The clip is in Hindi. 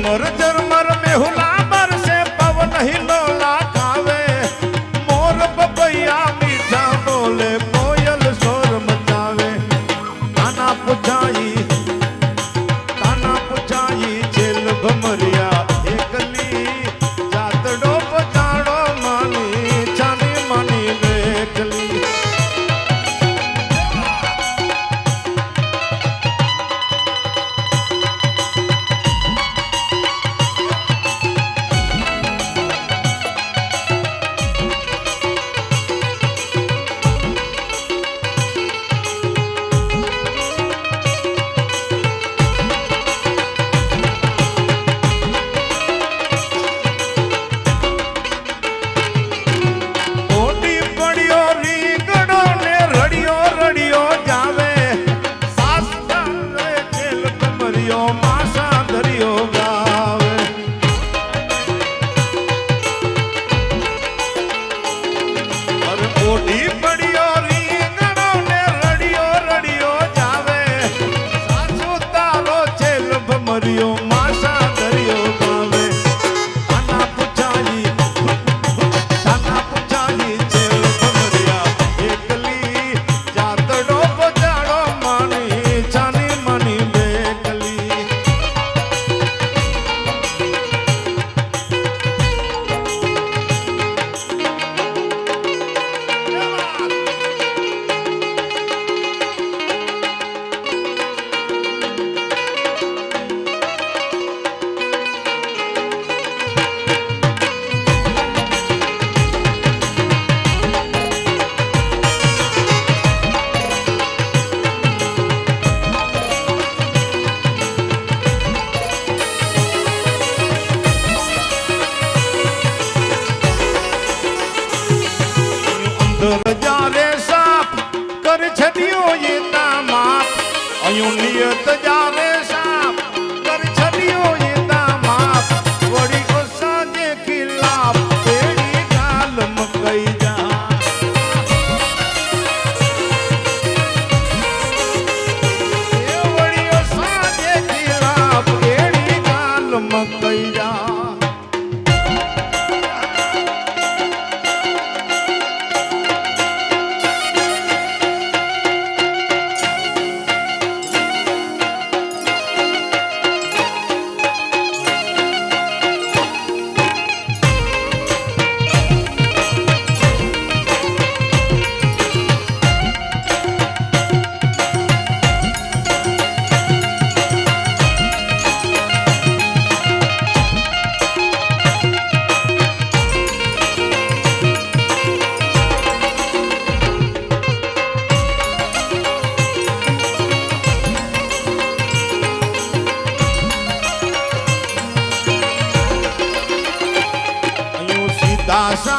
झरमर झरमर मेहुला बरसे पवन हिलोला खावे मोर बबैया मीठा बोले कोयल शोर मचावे ताना पुछाई जेल भमरिया एकली जातड़ो पचाड़ो मानी छानी मानी बेकली जारे साप कर छदियो ये दामाप अयूं नियत जारे साप कर छदियो ये दामाप वड़ी ओसा जे खिलाफ तेरी गाल मकई जा ये वड़ी ओसा जे खिलाफ तेरी गाल मकई जा दासा